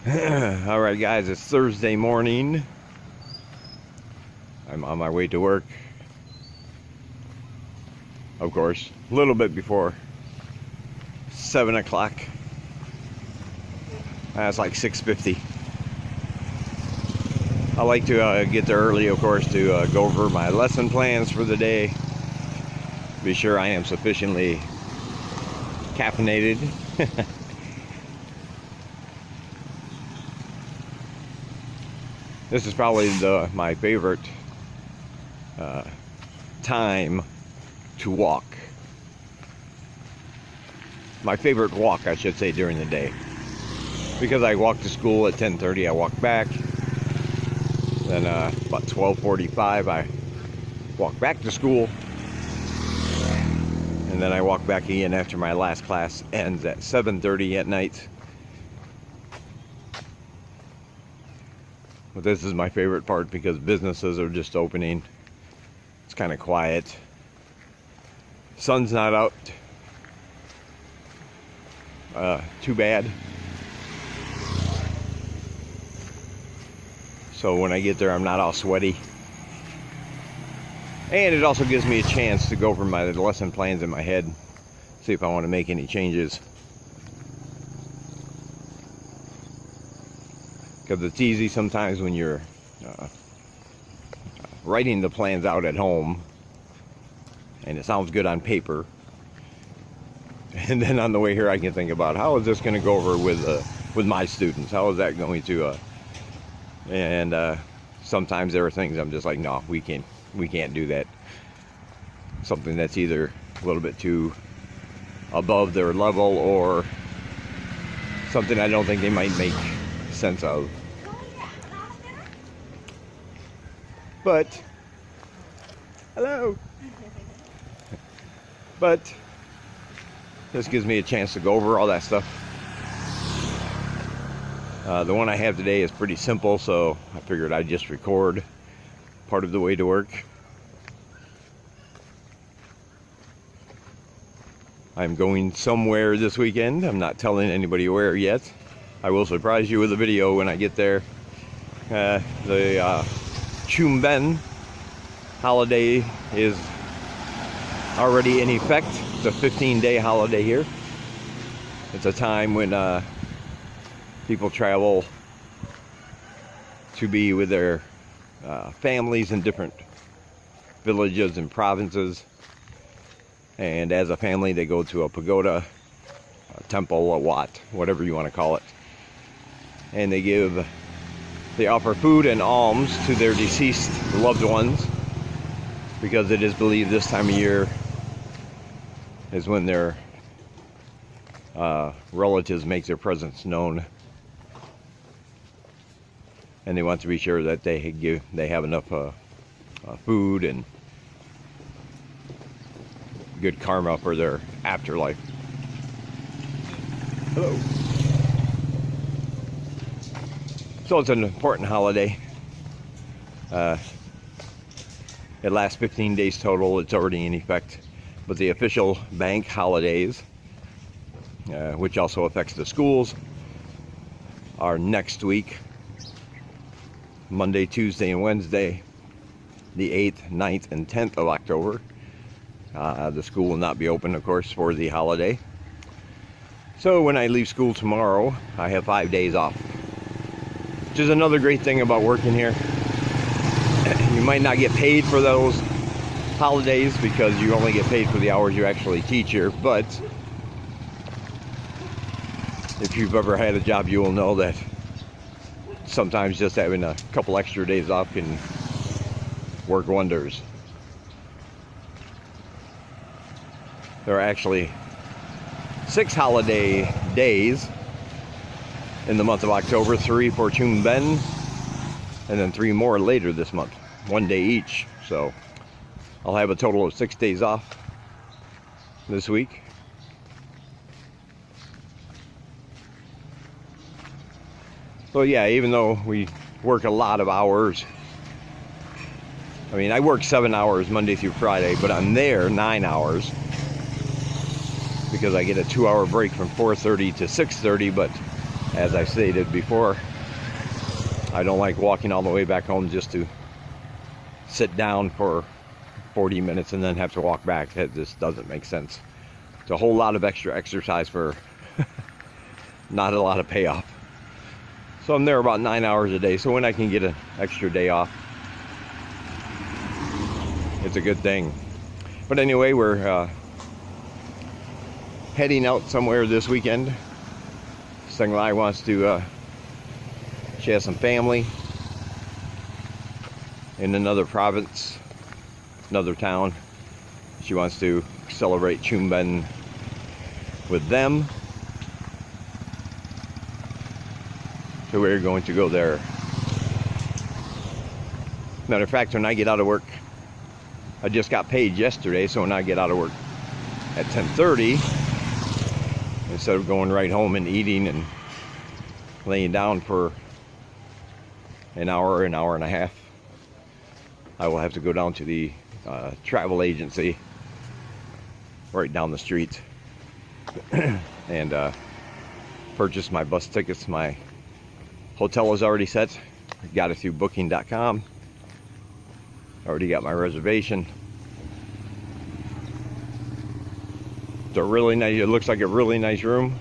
Alright guys, it's Thursday morning. I'm on my way to work. Of course, a little bit before 7 o'clock. It's like 6:50. I like to get there early, of course, to go over my lesson plans for the day. Be sure I am sufficiently caffeinated. This is probably my favorite time to walk. My favorite walk, I should say, during the day. Because I walk to school at 10:30, I walk back. Then about 12:45, I walk back to school. And then I walk back again after my last class ends at 7:30 at night. But this is my favorite part because businesses are just opening. It's kind of quiet. Sun's not out too bad. So when I get there, I'm not all sweaty. And it also gives me a chance to go over my lesson plans in my head, see if I want to make any changes. Because it's easy sometimes when you're writing the plans out at home and it sounds good on paper, and then on the way here I can think about how is this going to go over with my students, how is that going to and sometimes there are things I'm just like, no, we can't do that. Something that's either a little bit too above their level or something I don't think they might make sense of. But hello. But this gives me a chance to go over all that stuff. The one I have today is pretty simple, so I figured I'd just record part of the way to work. I'm going somewhere this weekend. I'm not telling anybody where yet. I will surprise you with a video when I get there. The Pchum Ben holiday is already in effect. It's a 15-day holiday here. It's a time when people travel to be with their families in different villages and provinces. And as a family, they go to a pagoda, a temple, a wat, whatever you want to call it. And they offer food and alms to their deceased loved ones, because it is believed this time of year is when their relatives make their presence known, and they want to be sure that they have enough food and good karma for their afterlife. Hello. So it's an important holiday. It lasts 15 days total. It's already in effect. But the official bank holidays, which also affects the schools, are next week. Monday, Tuesday, and Wednesday, the 8th, 9th, and 10th of October. The school will not be open, of course, for the holiday. So when I leave school tomorrow, I have 5 days off. Which is another great thing about working here. You might not get paid for those holidays because you only get paid for the hours you actually teach here, but if you've ever had a job, you will know that sometimes just having a couple extra days off can work wonders. There are actually 6 holiday days in the month of October, 3 for Pchum Ben, and then 3 more later this month, 1 day each. So I'll have a total of 6 days off this week. So yeah, even though we work a lot of hours, I mean, I work 7 hours Monday through Friday, but I'm there 9 hours because I get a 2-hour break from 4:30 to 6:30, but As I stated before, I don't like walking all the way back home just to sit down for 40 minutes and then have to walk back. It just doesn't make sense. It's a whole lot of extra exercise for not a lot of payoff. So I'm there about 9 hours a day, so when I can get an extra day off, it's a good thing. But anyway, we're heading out somewhere this weekend. Senglai wants to, she has some family in another province, another town. She wants to celebrate Pchum Ben with them. So we're going to go there. Matter of fact, when I get out of work, I just got paid yesterday, so when I get out of work at 10:30, instead of going right home and eating and laying down for an hour and a half, I will have to go down to the travel agency right down the street and purchase my bus tickets. My hotel is already set. Got it through booking.com. Already got my reservation. It's a really nice, it looks like a really nice room.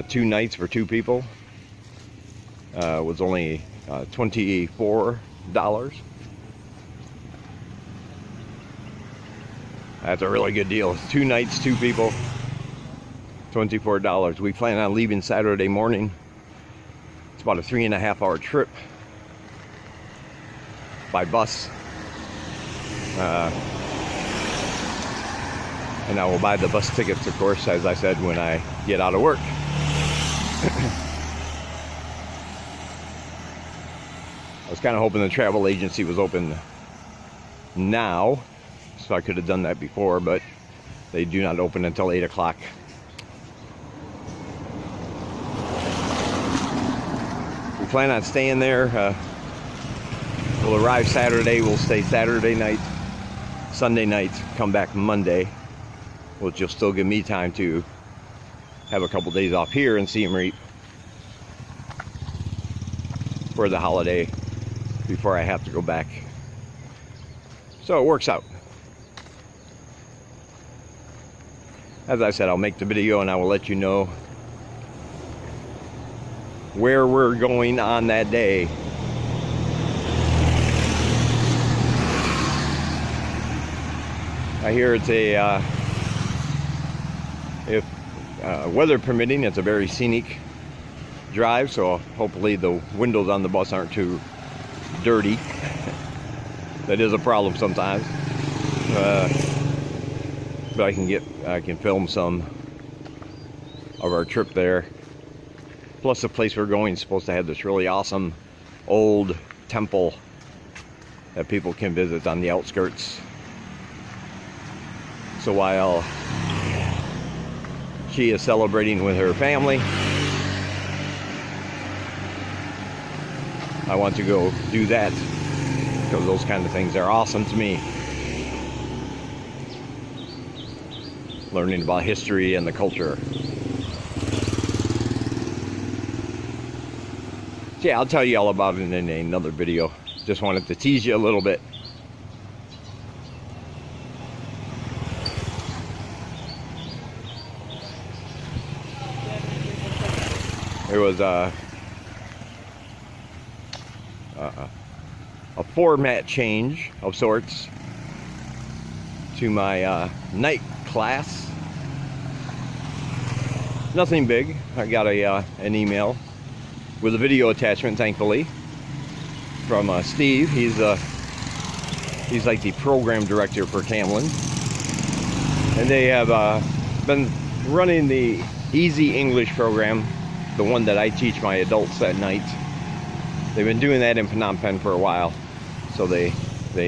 2 nights for 2 people. Was only $24. That's a really good deal. 2 nights, 2 people, $24. We plan on leaving Saturday morning. It's about a 3.5 hour trip by bus. And I will buy the bus tickets, of course, as I said, when I get out of work. I was kind of hoping the travel agency was open now, so I could have done that before, but they do not open until 8 o'clock. We plan on staying there. We'll arrive Saturday, we'll stay Saturday night, Sunday night, come back Monday, which will still give me time to have a couple days off here in Siem Reap for the holiday before I have to go back. So it works out. As I said, I'll make the video and I will let you know where we're going on that day. I hear it's a, if weather permitting, it's a very scenic drive, so hopefully the windows on the bus aren't too dirty. That is a problem sometimes. But I can film some of our trip there. Plus the place we're going is supposed to have this really awesome old temple that people can visit on the outskirts. So while she is celebrating with her family, I want to go do that, because those kind of things are awesome to me. Learning about history and the culture. So yeah, I'll tell you all about it in another video. Just wanted to tease you a little bit. There was a format change of sorts to my night class. Nothing big. I got an email with a video attachment, thankfully, from Steve. He's like the program director for Camlin, and they have been running the Easy English program, the one that I teach my adults at night. They've been doing that in Phnom Penh for a while, so they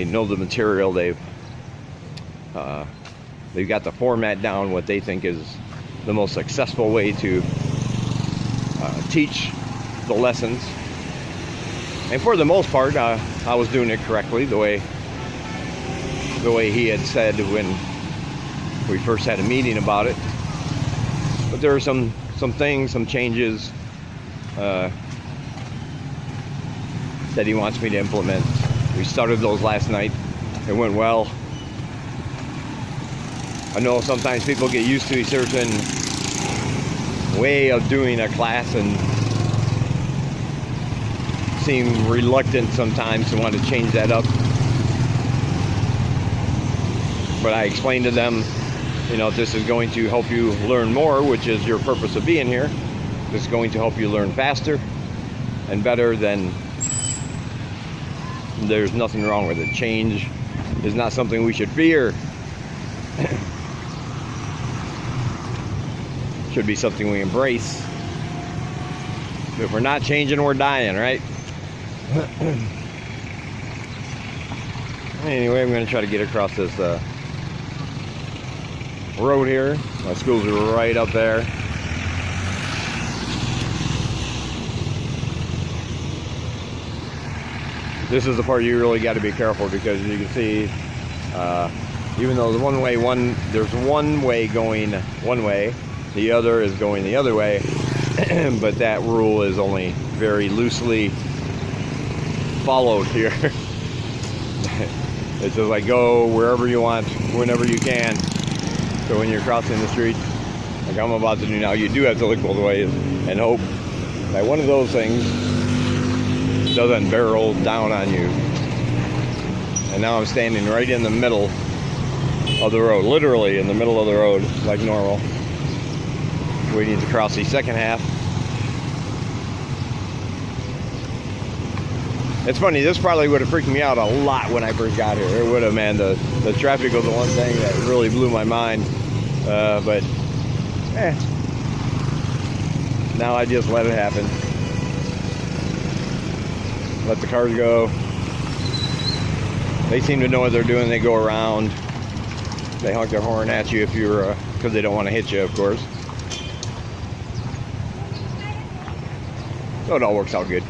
know the material. They've got the format down, what they think is the most successful way to teach the lessons. And for the most part, I was doing it correctly, the way he had said when we first had a meeting about it. But there are some things, some changes that he wants me to implement. We started those last night. It went well. I know sometimes people get used to a certain way of doing a class and seem reluctant sometimes to want to change that up. But I explained to them, you know, this is going to help you learn more, which is your purpose of being here. This is going to help you learn faster and better. Then there's nothing wrong with it. Change is not something we should fear. Should be something we embrace. If we're not changing, we're dying, right? Anyway, I'm going to try to get across this road here. My school's right up there. This is the part you really got to be careful, because you can see, even though there's one way going one way, the other is going the other way, but that rule is only very loosely followed here. It's just like, go wherever you want, whenever you can. So when you're crossing the street, like I'm about to do now, you do have to look both ways and hope that one of those things doesn't barrel down on you. And now I'm standing right in the middle of the road, literally in the middle of the road, like normal, waiting to cross the second half. It's funny, this probably would have freaked me out a lot when I first got here. It would have, man. The traffic was the one thing that really blew my mind. But now I just let it happen. Let the cars go. They seem to know what they're doing. They go around. They honk their horn at you if you're, because they don't want to hit you, of course. So it all works out good.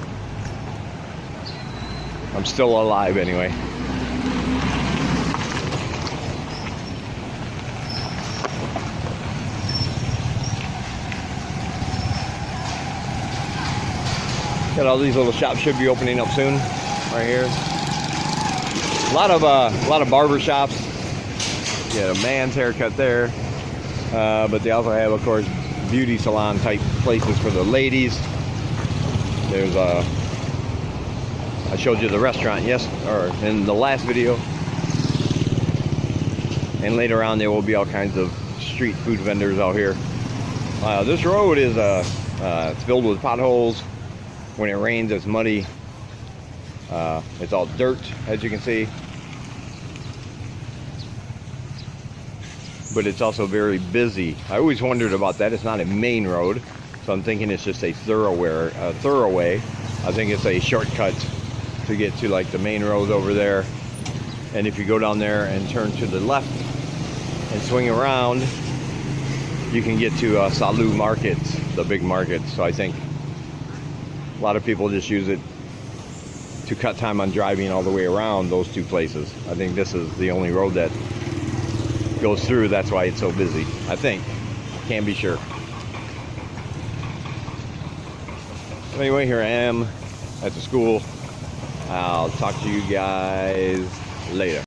I'm still alive anyway. Got all these little shops should be opening up soon, right here. A lot of barber shops. Get a man's haircut there, but they also have, of course, beauty salon type places for the ladies. There's I showed you the restaurant, yes, or in the last video. And later on, there will be all kinds of street food vendors out here. This road is it's filled with potholes. When it rains, it's muddy. It's all dirt, as you can see. But it's also very busy. I always wondered about that. It's not a main road, so I'm thinking it's just a thoroughway. I think it's a shortcut to get to like the main road over there. And if you go down there and turn to the left and swing around, you can get to Salu Market, the big market. So I think a lot of people just use it to cut time on driving all the way around those two places. I think this is the only road that goes through. That's why it's so busy, I think. Can't be sure. Anyway, here I am at the school. I'll talk to you guys later.